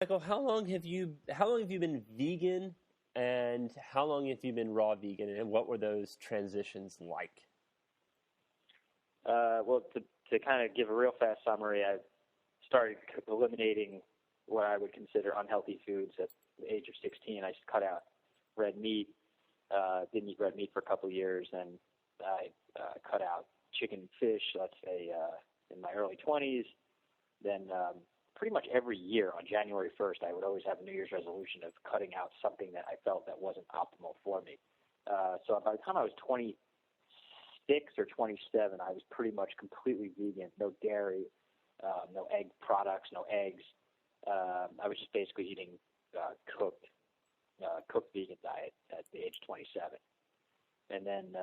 Michael, how long have you been vegan, and how long have you been raw vegan, and what were those transitions like? Well, to kind of give a real fast summary, I started eliminating what I would consider unhealthy foods at the age of 16. I just cut out red meat, didn't eat red meat for a couple of years, and I cut out chicken and fish, let's say, in my early 20s. Then pretty much every year on January 1st, I would always have a New Year's resolution of cutting out something that I felt that wasn't optimal for me. So by the time I was 26 or 27, I was pretty much completely vegan, no dairy, no egg products, no eggs. I was just basically eating cooked vegan diet at the age of 27. And then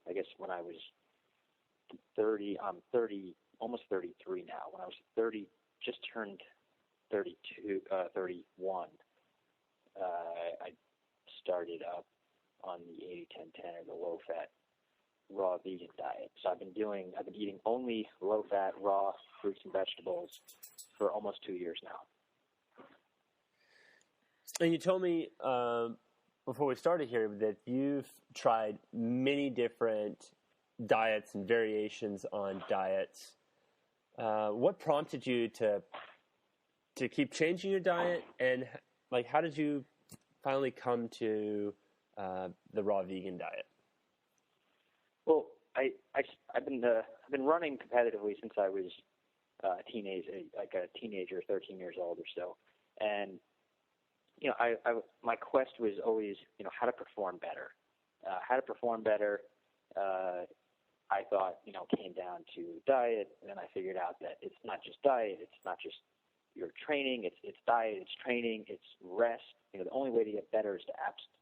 I guess when I was 30, I'm 30, almost 33 now. When I was 30, just turned 32, 31, I started up on the 80-10-10 or the low-fat raw vegan diet. So I've been eating only low-fat raw fruits and vegetables for almost 2 years now. And you told me before we started here that you've tried many different diets and variations on diets. What prompted you to keep changing your diet, and how did you finally come to the raw vegan diet? Well, I've been running competitively since I was a teenager, 13 years old or so, and my quest was always how to perform better. I thought came down to diet, and then I figured out that it's not just diet, it's not just your training, it's diet, it's training, it's rest. The only way to get better is to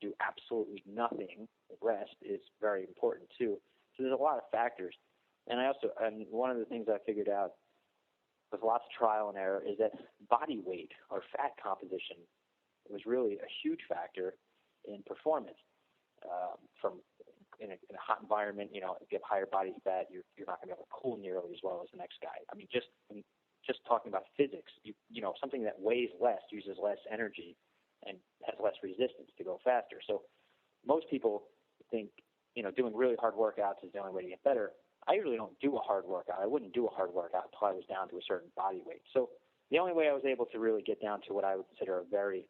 do absolutely nothing. Rest is very important too. So there's a lot of factors. And one of the things I figured out with lots of trial and error is that body weight or fat composition was really a huge factor in performance. From in a hot environment, if you have higher body fat, you're not going to be able to cool nearly as well as the next guy. I mean, just talking about physics, something that weighs less uses less energy and has less resistance to go faster. So most people think doing really hard workouts is the only way to get better. I usually don't do a hard workout. I wouldn't do a hard workout until I was down to a certain body weight. So the only way I was able to really get down to what I would consider a very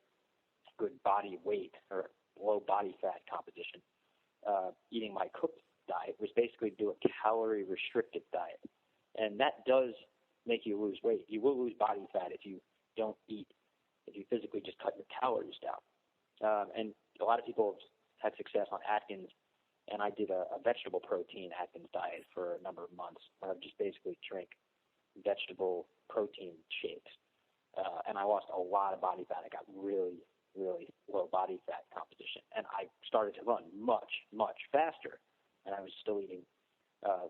good body weight or low body fat composition, eating my cooked diet, was basically do a calorie-restricted diet. And that does make you lose weight. You will lose body fat if you don't eat, if you physically just cut your calories down. And a lot of people have had success on Atkins, and I did a vegetable protein Atkins diet for a number of months, where I would just basically drink vegetable protein shakes. And I lost a lot of body fat. I got really, really low body fat composition, and I started to run much, much faster, and I was still eating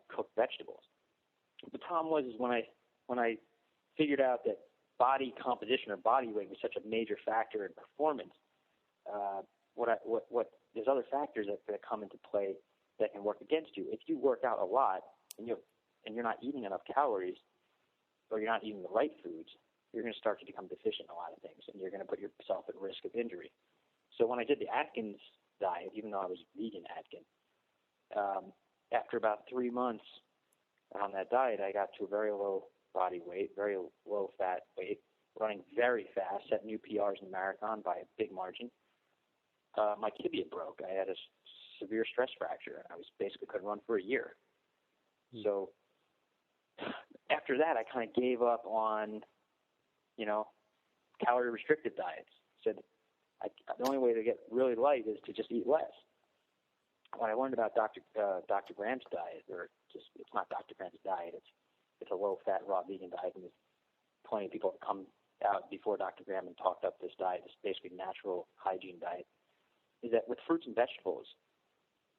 cooked vegetables. The problem was when I figured out that body composition or body weight was such a major factor in performance, there's other factors that come into play that can work against you. If you work out a lot and you're not eating enough calories, or you're not eating the right foods, you're going to start to become deficient in a lot of things, and you're going to put yourself at risk of injury. So when I did the Atkins diet, even though I was vegan Atkins, after about 3 months on that diet, I got to a very low body weight, very low fat weight, running very fast, set new PRs in the marathon by a big margin. My tibia broke. I had a severe stress fracture, and I basically couldn't run for a year. So after that, I kind of gave up on, calorie-restricted diets. Said the only way to get really light is to just eat less. When I learned about Dr. Graham's diet, it's not Dr. Graham's diet, it's a low-fat raw vegan diet, and there's plenty of people that come out before Dr. Graham and talked up this diet, this basically natural hygiene diet, is that with fruits and vegetables,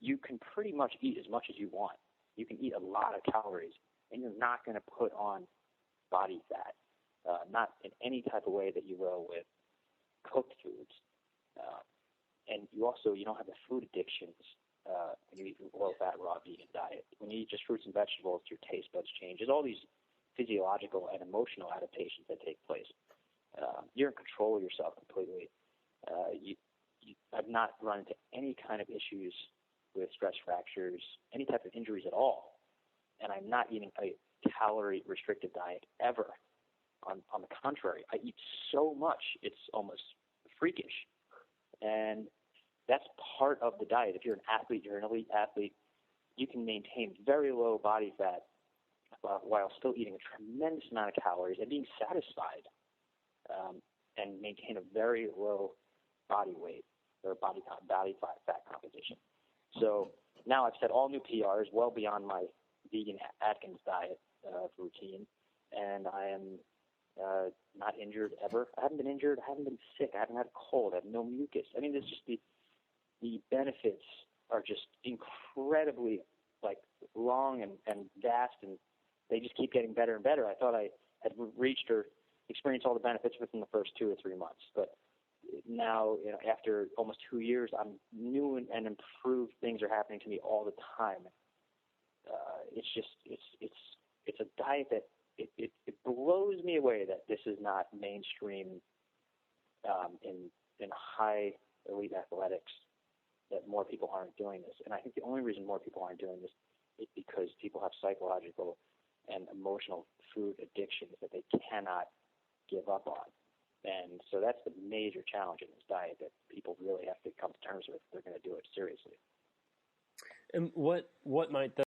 you can pretty much eat as much as you want. You can eat a lot of calories, and you're not going to put on body fat, not in any type of way that you will with cooked foods. And you don't have the food addictions when you eat a low-fat, raw vegan diet. When you eat just fruits and vegetables, your taste buds change. There's all these physiological and emotional adaptations that take place. you're in control of yourself completely. I've not run into any kind of issues with stress fractures, any type of injuries at all, and I'm not eating a calorie-restricted diet ever. On the contrary, I eat so much, it's almost freakish. And that's part of the diet. If you're an athlete, you're an elite athlete, you can maintain very low body fat while still eating a tremendous amount of calories and being satisfied, and maintain a very low body weight or body fat composition. So now I've set all new PRs well beyond my vegan Atkins diet routine, and I am not injured ever. I haven't been injured. I haven't been sick. I haven't had a cold. I have no mucus. I mean, there's just the benefits are just incredibly long and vast, and they just keep getting better and better. I thought I had reached or experienced all the benefits within the first 2 or 3 months, but now, after almost 2 years, I'm new and improved things are happening to me all the time. It's a diet that it blows me away that this is not mainstream in high elite athletics, that more people aren't doing this. And I think the only reason more people aren't doing this is because people have psychological and emotional food addictions that they cannot give up on. And so that's the major challenge in this diet that people really have to come to terms with if they're going to do it seriously. And what might